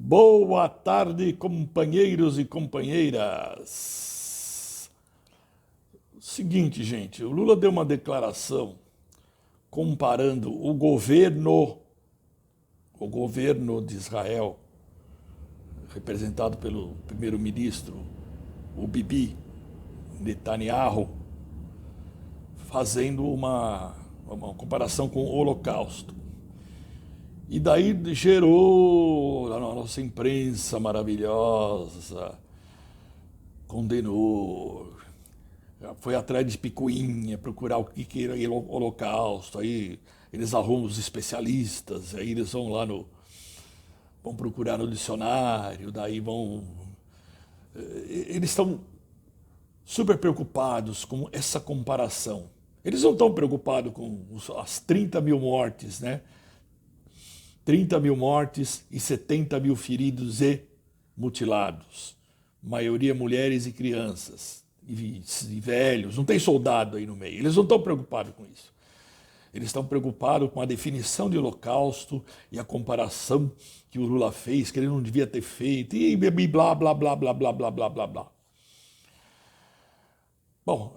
Boa tarde, companheiros e companheiras. Seguinte, gente, o Lula deu uma declaração comparando o governo de Israel, representado pelo primeiro-ministro, o Bibi Netanyahu, fazendo uma comparação com o Holocausto. E daí gerou, a nossa imprensa maravilhosa condenou, foi atrás de picuinha, procurar o que era o Holocausto, aí eles arrumam os especialistas, aí eles vão procurar no dicionário, eles estão super preocupados com essa comparação. Eles não estão preocupados com as 30 mil mortes, né? 30 mil mortes e 70 mil feridos e mutilados. Maioria mulheres e crianças, e velhos, não tem soldado aí no meio. Eles não estão preocupados com isso. Eles estão preocupados com a definição de holocausto e a comparação que o Lula fez, que ele não devia ter feito, e blá, blá, blá, blá, blá, blá, blá, blá, blá. Bom,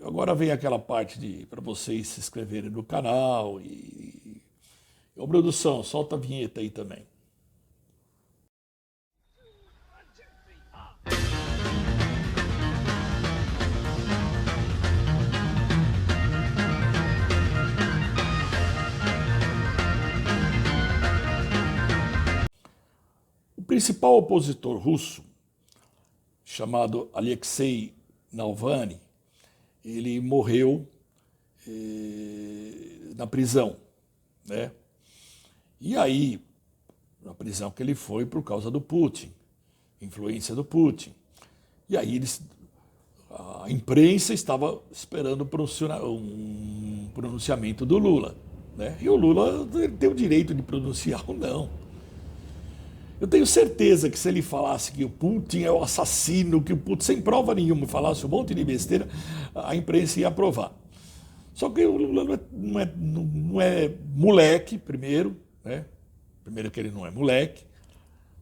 agora vem aquela parte para vocês se inscreverem no canal Ô, produção, solta a vinheta aí também. O principal opositor russo, chamado Alexei Navalny, ele morreu na prisão, né? E aí, na prisão que ele foi por causa do Putin, influência do Putin. E aí a imprensa estava esperando um pronunciamento do Lula, né? E o Lula tem o direito de pronunciar ou não. Eu tenho certeza que se ele falasse que o Putin é o assassino, que o Putin, sem prova nenhuma, falasse um monte de besteira, a imprensa ia aprovar. Só que o Lula não é moleque, primeiro, né? Primeiro que ele não é moleque,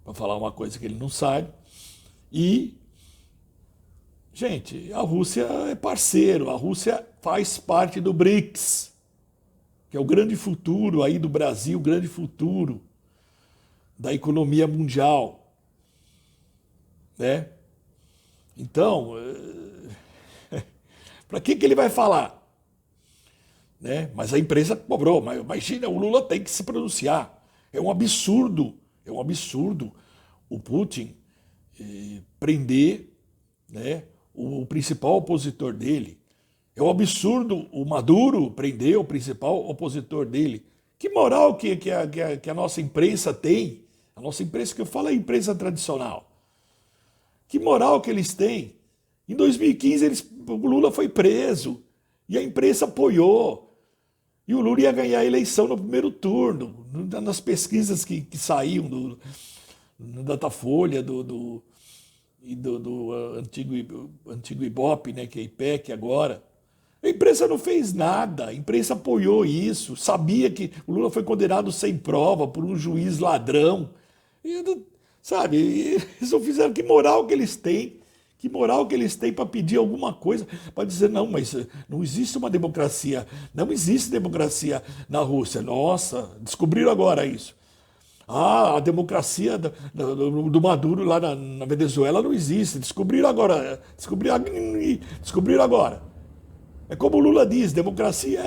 para falar uma coisa que ele não sabe. E, gente, a Rússia é parceiro, a Rússia faz parte do BRICS, que é o grande futuro aí do Brasil, o grande futuro da economia mundial, né? Então, para que ele vai falar? Né? Mas a imprensa cobrou, mas imagina, o Lula tem que se pronunciar. É um absurdo o Putin prender, né, o principal opositor dele. É um absurdo o Maduro prender o principal opositor dele. Que moral que a nossa imprensa tem? A nossa imprensa, que eu falo, é a imprensa tradicional. Que moral que eles têm? Em 2015 o Lula foi preso e a imprensa apoiou. E o Lula ia ganhar a eleição no primeiro turno, nas pesquisas que saíam do Datafolha, do antigo Ibope, né, que é IPEC agora. A imprensa não fez nada, a imprensa apoiou isso, sabia que o Lula foi condenado sem prova por um juiz ladrão. Sabe, eles não fizeram. Que moral que eles têm? Que moral que eles têm para pedir alguma coisa, para dizer, não, mas não existe uma democracia, não existe democracia na Rússia. Nossa, descobriram agora isso. Ah, a democracia do Maduro lá na Venezuela não existe, descobriram agora. Descobriram agora. É como o Lula diz, democracia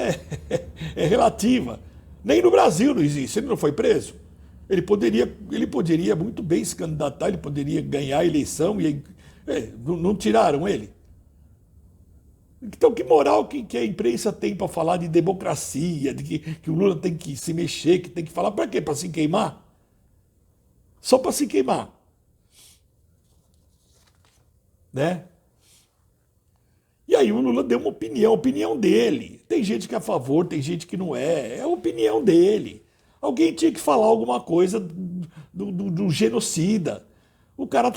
é relativa. Nem no Brasil não existe, ele não foi preso. Ele poderia muito bem se candidatar, ele poderia ganhar a eleição e não tiraram ele. Então, que moral que a imprensa tem para falar de democracia, de que o Lula tem que se mexer, que tem que falar para quê? Para se queimar? Só para se queimar. Né? E aí o Lula deu uma opinião, a opinião dele. Tem gente que é a favor, tem gente que não é. É a opinião dele. Alguém tinha que falar alguma coisa do genocida. O cara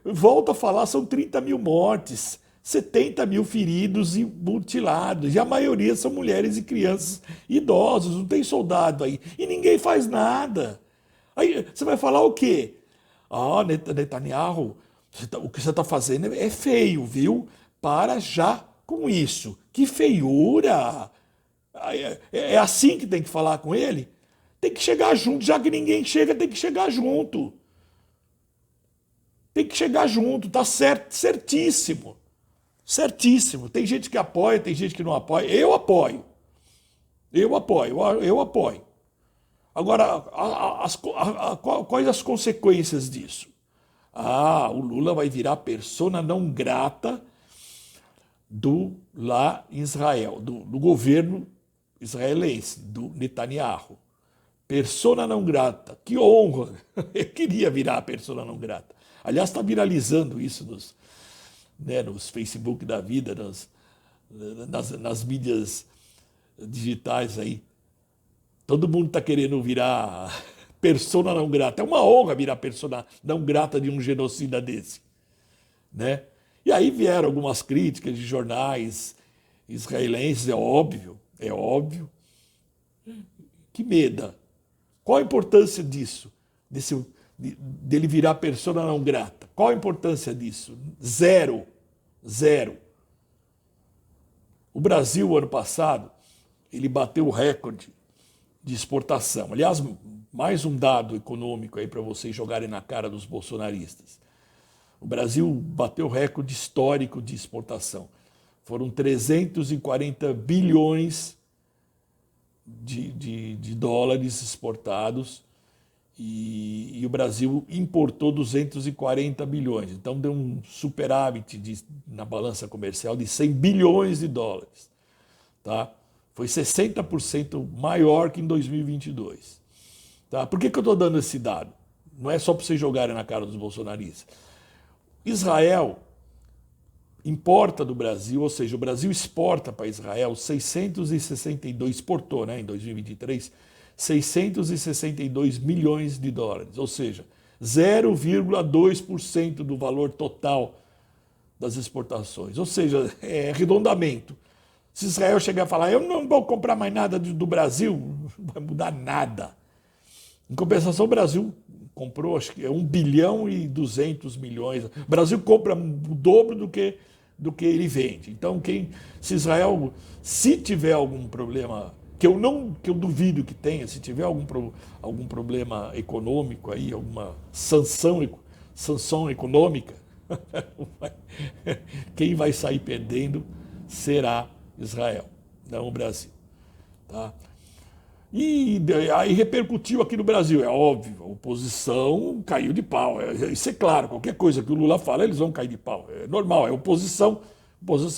volta a falar, são 30 mil mortes, 70 mil feridos e mutilados. E a maioria são mulheres e crianças idosos, não tem soldado aí. E ninguém faz nada. Aí você vai falar o quê? Ah, Netanyahu, o que você está fazendo é feio, viu? Para já com isso. Que feiura! É assim que tem que falar com ele? Tem que chegar junto, já que ninguém chega, tem que chegar junto. Tem que chegar junto, tá certo, certíssimo. Certíssimo. Tem gente que apoia, tem gente que não apoia. Eu apoio. Eu apoio, eu apoio. Agora, quais as consequências disso? Ah, o Lula vai virar persona não grata do lá em Israel, do governo israelense, do Netanyahu. Persona não grata. Que honra! Eu queria virar persona não grata. Aliás, está viralizando isso nos Facebook da vida, nas mídias digitais aí. Todo mundo está querendo virar persona não grata. É uma honra virar persona não grata de um genocida desse, né? E aí vieram algumas críticas de jornais israelenses, é óbvio, é óbvio. Que meda. Qual a importância disso? Dele virar persona não grata? Qual a importância disso? Zero. Zero. O Brasil, ano passado, ele bateu o recorde de exportação. Aliás, mais um dado econômico aí para vocês jogarem na cara dos bolsonaristas. O Brasil bateu o recorde histórico de exportação. Foram 340 bilhões de dólares exportados e o Brasil importou 240 bilhões. Então deu um superávit na balança comercial de 100 bilhões de dólares. Tá? Foi 60% maior que em 2022. Tá? Por que eu estou dando esse dado? Não é só para vocês jogarem na cara dos bolsonaristas. Israel importa do Brasil, ou seja, o Brasil exporta para Israel 662, exportou, né, em 2023, 662 milhões de dólares, ou seja, 0,2% do valor total das exportações, ou seja, é arredondamento. Se Israel chegar a falar, eu não vou comprar mais nada do Brasil, não vai mudar nada. Em compensação, o Brasil comprou, acho que é 1 bilhão e 200 milhões. O Brasil compra o dobro do que ele vende. Então, se Israel, se tiver algum problema, que eu duvido que tenha, se tiver algum problema econômico aí, alguma sanção econômica, quem vai sair perdendo será Israel, não o Brasil. Tá? E aí repercutiu aqui no Brasil, é óbvio, a oposição caiu de pau. Isso é claro, qualquer coisa que o Lula fala, eles vão cair de pau. É normal, é oposição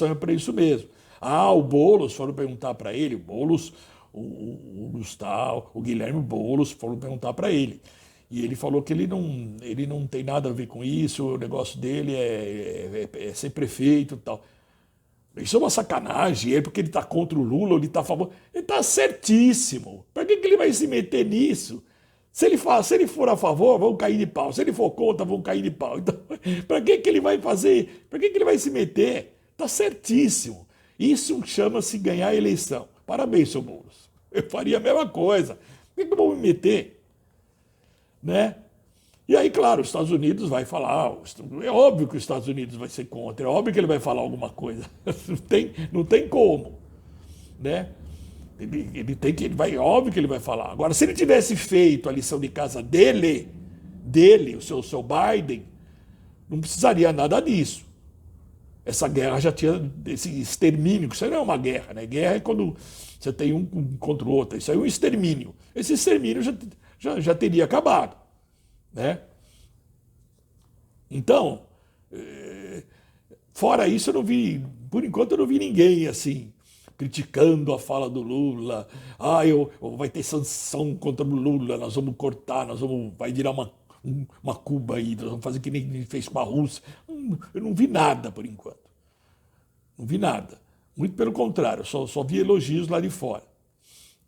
é para isso mesmo. Ah, o Boulos, foram perguntar para ele, o Boulos, o Gustavo, o Guilherme Boulos, foram perguntar para ele. E ele falou que ele não tem nada a ver com isso, o negócio dele é ser prefeito e tal. Isso é uma sacanagem, porque ele está contra o Lula, ele está a favor. Ele está certíssimo. Para que ele vai se meter nisso? Se ele for a favor, vão cair de pau. Se ele for contra, vão cair de pau. Então, para que ele vai fazer? Para que ele vai se meter? Está certíssimo. Isso chama-se ganhar a eleição. Parabéns, seu Boulos. Eu faria a mesma coisa. Por que eu vou me meter? Né? E aí, claro, os Estados Unidos vai falar, é óbvio que os Estados Unidos vai ser contra, é óbvio que ele vai falar alguma coisa, não tem como, né? Ele óbvio que ele vai falar. Agora, se ele tivesse feito a lição de casa dele, o seu Biden, não precisaria nada disso. Essa guerra já tinha, esse extermínio, isso aí não é uma guerra, né? Guerra é quando você tem um contra o outro, isso aí é um extermínio. Esse extermínio já teria acabado. Né? Então, fora isso, eu não vi, por enquanto eu não vi ninguém assim, criticando a fala do Lula. Ah, vai ter sanção contra o Lula, nós vamos cortar, vai virar uma Cuba aí, nós vamos fazer que nem fez com a Rússia. Eu não vi nada por enquanto. Não vi nada. Muito pelo contrário, só vi elogios lá de fora.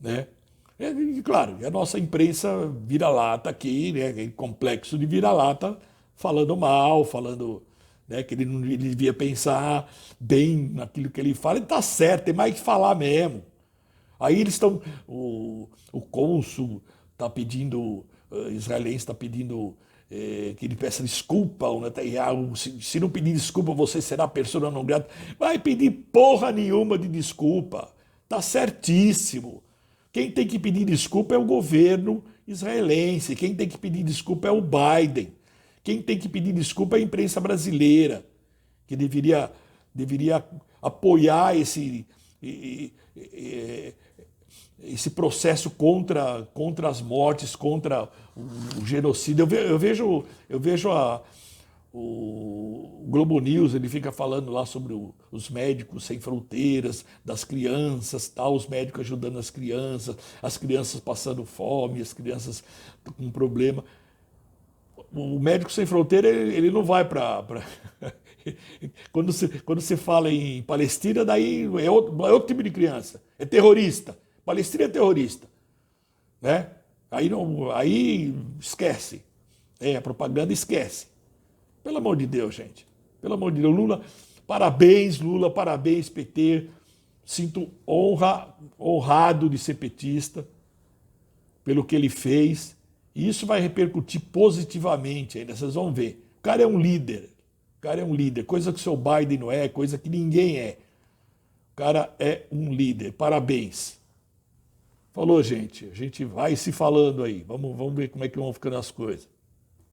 Né? E, claro, a nossa imprensa vira-lata aqui, né, complexo de vira-lata, falando mal, falando, né, que ele devia pensar bem naquilo que ele fala. Ele está certo, tem mais que falar mesmo. Aí eles estão. O cônsul está pedindo israelense está pedindo que ele peça desculpa ao Netanyahu. Se não pedir desculpa, você será persona não grata. Vai pedir porra nenhuma de desculpa. Tá certíssimo. Quem tem que pedir desculpa é o governo israelense. Quem tem que pedir desculpa é o Biden. Quem tem que pedir desculpa é a imprensa brasileira, que deveria apoiar esse processo contra as mortes, contra o genocídio. Eu vejo o Globo News, ele fica falando lá sobre os médicos sem fronteiras, das crianças, tal, os médicos ajudando as crianças passando fome, as crianças com problema. O médico sem fronteira, ele não vai para... Quando você fala em Palestina, daí é outro tipo de criança. É terrorista. Palestina é terrorista. Né? Aí esquece. A propaganda esquece. Pelo amor de Deus, gente. Pelo amor de Deus. Lula, parabéns, PT. Sinto honrado de ser petista pelo que ele fez. E isso vai repercutir positivamente ainda, vocês vão ver. O cara é um líder. Coisa que o seu Biden não é, coisa que ninguém é. O cara é um líder. Parabéns. Falou, gente. A gente vai se falando aí. Vamos ver como é que vão ficando as coisas.